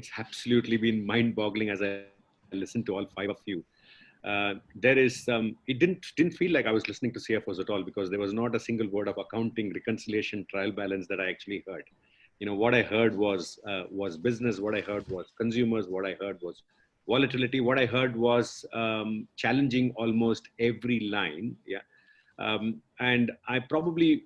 it's absolutely been mind-boggling as I listened to all five of you. There is it didn't feel like I was listening to CFOs at all, because there was not a single word of accounting, reconciliation, trial balance that I actually heard. What I heard was business. What I heard was consumers. What I heard was volatility. What I heard was challenging almost every line. Yeah. And I probably,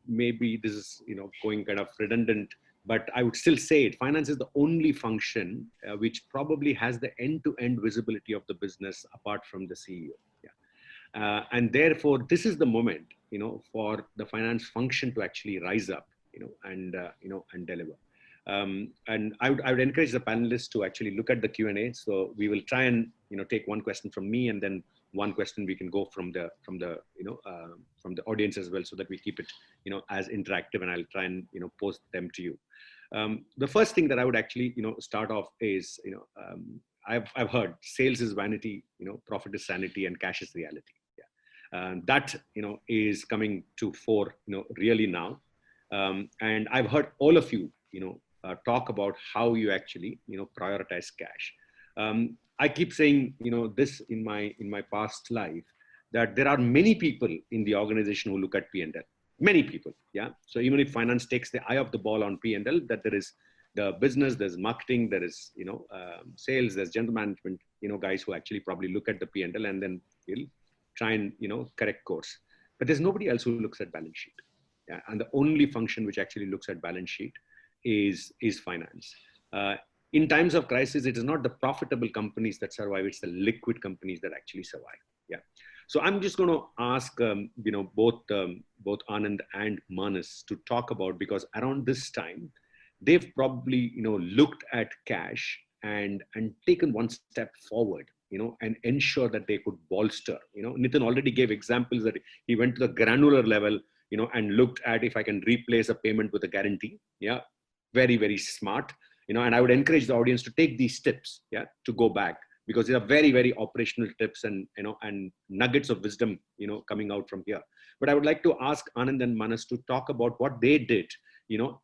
maybe this is, going kind of redundant, but I would still say it. Finance is the only function which probably has the end-to-end visibility of the business apart from the CEO. Yeah. And therefore, this is the moment, for the finance function to actually rise up, and deliver. And I would encourage the panelists to actually look at the Q&A. So we will try and, take one question from me, and then one question we can go from the audience as well, so that we keep it, as interactive, and I'll try and, post them to you. The first thing that I would actually, start off is, I've heard sales is vanity, profit is sanity, and cash is reality. Yeah. That, is coming to fore, really now. And I've heard all of you, talk about how you actually, prioritize cash. I keep saying, this in my past life, that there are many people in the organization who look at P&L. Many people, yeah. So even if finance takes the eye off the ball on P&L, that there is the business, there's marketing, there is, sales, there's general management, guys who actually probably look at the P&L and then will try and, correct course. But there's nobody else who looks at balance sheet. Yeah. And the only function which actually looks at balance sheet is finance. In times of crisis, it is not the profitable companies that survive, it's the liquid companies that actually survive. Yeah. So I'm just going to ask, both Anand and Manas to talk about, because around this time, they've probably, looked at cash and taken one step forward, and ensure that they could bolster. Nitin already gave examples that he went to the granular level, and looked at if I can replace a payment with a guarantee. Yeah. Very, very smart. And I would encourage the audience to take these tips, yeah, to go back, because they are very, very operational tips and, and nuggets of wisdom, coming out from here. But I would like to ask Anand and Manas to talk about what they did,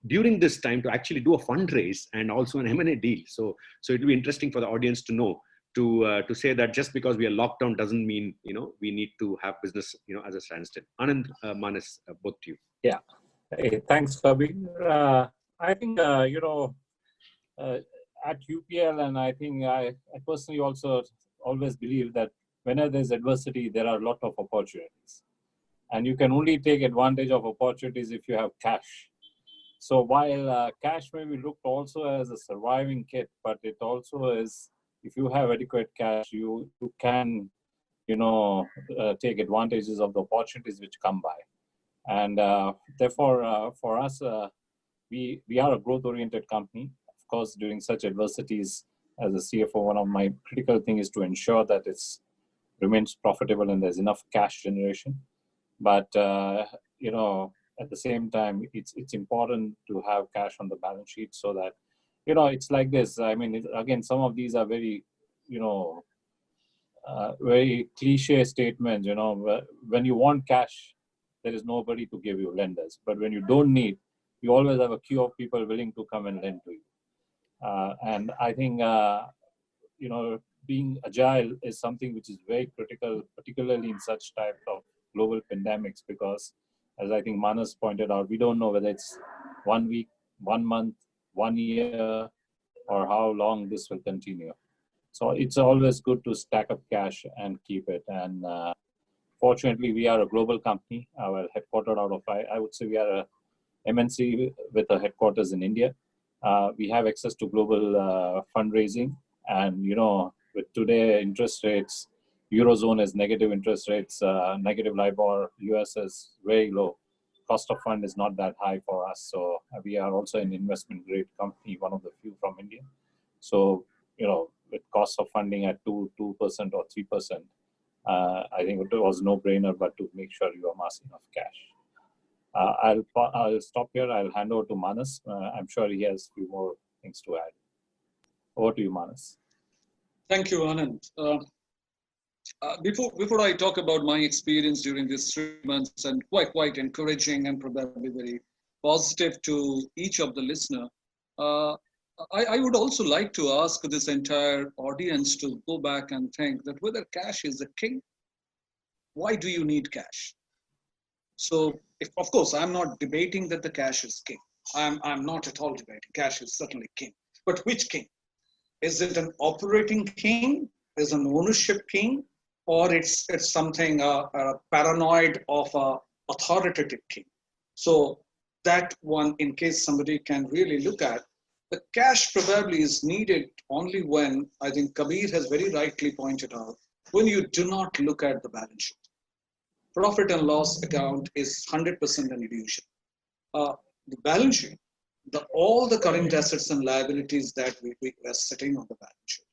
during this time to actually do a fundraise and also an M&A deal. So it will be interesting for the audience to know, to say that just because we are locked down doesn't mean, we need to have business, as a standstill. Anand, Manas, both to you. Yeah. Hey, thanks, Kabir. I think, at UPL, and I think I personally also always believe that whenever there's adversity, there are a lot of opportunities. And you can only take advantage of opportunities if you have cash. So while cash may be looked also as a surviving kit, but it also is, if you have adequate cash, you can, take advantages of the opportunities which come by. And therefore, for us, we are a growth-oriented company. Of course, during such adversities, as a CFO, one of my critical things is to ensure that it remains profitable and there's enough cash generation. But at the same time, it's important to have cash on the balance sheet, so that it's like this. I mean, again, some of these are very very cliche statements. When you want cash, there is nobody to give you, lenders. But when you don't need, you always have a queue of people willing to come and lend to you. And I think, being agile is something which is very critical, particularly in such type of global pandemics, because as I think Manas pointed out, we don't know whether it's 1 week, 1 month, 1 year, or how long this will continue. So it's always good to stack up cash and keep it. And fortunately, we are a global company. We're headquartered out of, I would say we are a MNC with a headquarters in India. We have access to global fundraising, and with today interest rates, Eurozone has negative interest rates, negative LIBOR, US is very low. Cost of fund is not that high for us. So we are also an investment grade company, one of the few from India. So, with cost of funding at 2% or 3%, I think it was no brainer, but to make sure you amass enough cash. I'll stop here. I'll hand over to Manas. I'm sure he has a few more things to add. Over to you, Manas. Thank you, Anand. Before I talk about my experience during these 3 months, and quite encouraging and probably very positive to each of the listener, I would also like to ask this entire audience to go back and think that whether cash is the king. Why do you need cash? So, if, of course, I'm not debating that the cash is king. I'm not at all debating. Cash is certainly king. But which king? Is it an operating king? Is an ownership king? Or it's something paranoid of a authoritative king? So that one, in case somebody can really look at, the cash probably is needed only when, I think Kabir has very rightly pointed out, when you do not look at the balance sheet. Profit and loss account is 100% an illusion. The balance sheet, all the current assets and liabilities that we are sitting on the balance sheet,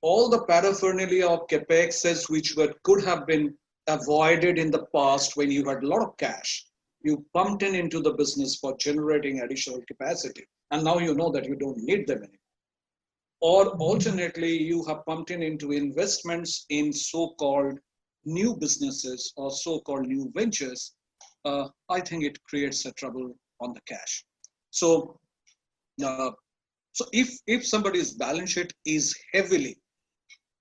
all the paraphernalia of capexes which could have been avoided in the past when you had a lot of cash, you pumped into the business for generating additional capacity, and now you know that you don't need them anymore. Or alternately, you have pumped into investments in so-called new businesses or so-called new ventures. I think it creates a trouble on the cash. So, so if somebody's balance sheet is heavily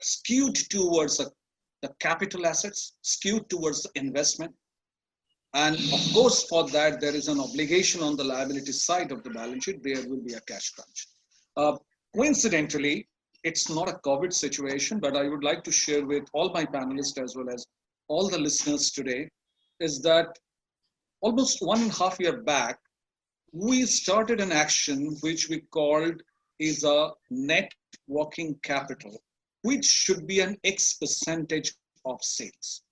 skewed towards the capital assets, skewed towards the investment, and of course for that there is an obligation on the liability side of the balance sheet, there will be a cash crunch. Coincidentally, it's not a COVID situation, but I would like to share with all my panelists as well as all the listeners today is that almost 1.5 years back, we started an action which we called is a net working capital, which should be an X percentage of sales,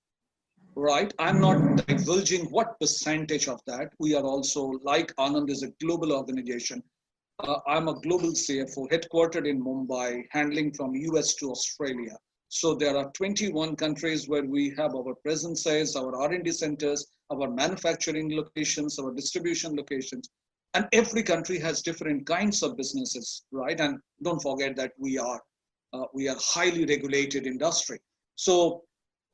right? I'm not divulging what percentage of that. We are also, like Anand is a global organization. I'm a global CFO headquartered in Mumbai, handling from US to Australia. So there are 21 countries where we have our presences, our R&D centers, our manufacturing locations, our distribution locations. And every country has different kinds of businesses, right? And don't forget that we are highly regulated industry. So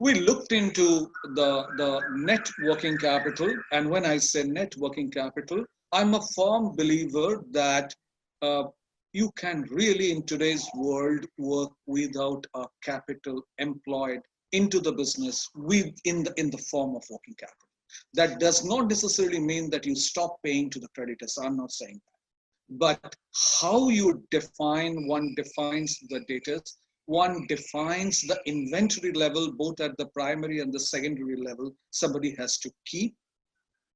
we looked into the net working capital. And when I say net working capital, I'm a firm believer that you can really in today's world work without a capital employed into the business in the form of working capital. That does not necessarily mean that you stop paying to the creditors. I'm not saying that. But how you define, one defines the debtors, one defines the inventory level, both at the primary and the secondary level, somebody has to keep.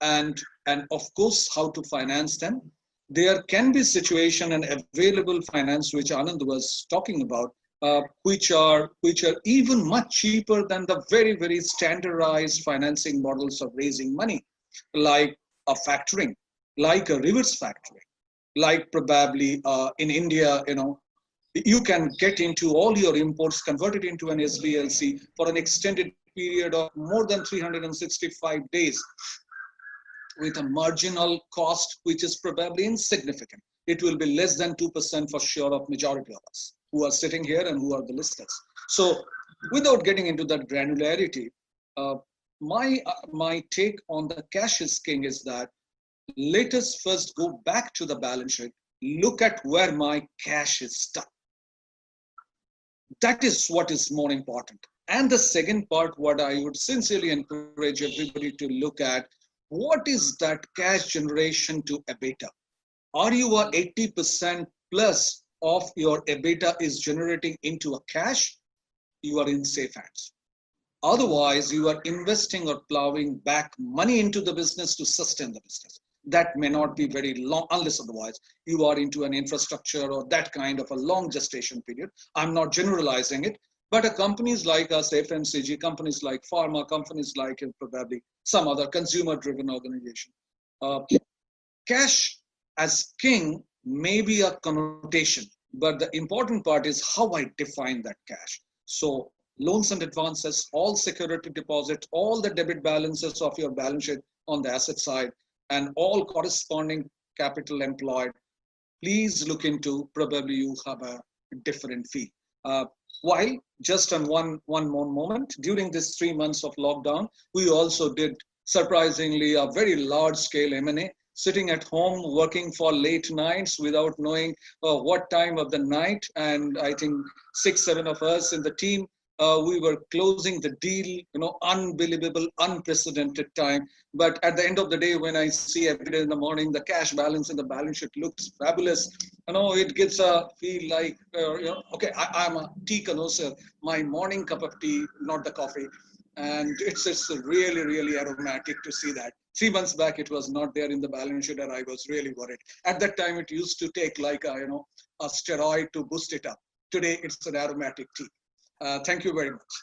And of course, how to finance them. There can be situation and available finance, which Anand was talking about, which are even much cheaper than the very, very standardized financing models of raising money, like a factoring, like a reverse factoring, like probably in India, you can get into all your imports, convert it into an SBLC for an extended period of more than 365 days with a marginal cost, which is probably insignificant. It will be less than 2% for sure of majority of us who are sitting here and who are the listeners. So without getting into that granularity, my take on the cash is king is that let us first go back to the balance sheet, look at where my cash is stuck. That is what is more important. And the second part, what I would sincerely encourage everybody to look at, what is that cash generation to EBITDA? Are you a 80% plus of your EBITDA is generating into a cash? You are in safe hands. Otherwise, you are investing or plowing back money into the business to sustain the business. That may not be very long, unless otherwise you are into an infrastructure or that kind of a long gestation period. I'm not generalizing it, but companies like us, FMCG, companies like pharma, companies like probably some other consumer-driven organization. Cash as king may be a connotation, but the important part is how I define that cash. So loans and advances, all security deposits, all the debit balances of your balance sheet on the asset side, and all corresponding capital employed, please look into, probably you have a different fee. While just on one more moment, during this 3 months of lockdown, we also did surprisingly a very large scale M&A. sitting at home working for late nights without knowing what time of the night. And I think 6-7 of us in the team, we were closing the deal, unbelievable, unprecedented time. But at the end of the day, when I see every day in the morning, the cash balance in the balance sheet looks fabulous. It gives a feel like, okay, I'm a tea connoisseur. My morning cup of tea, not the coffee. And it's really, really aromatic to see that. 3 months back, it was not there in the balance sheet, and I was really worried. At that time, it used to take like a steroid to boost it up. Today, it's an aromatic tea. Thank you very much.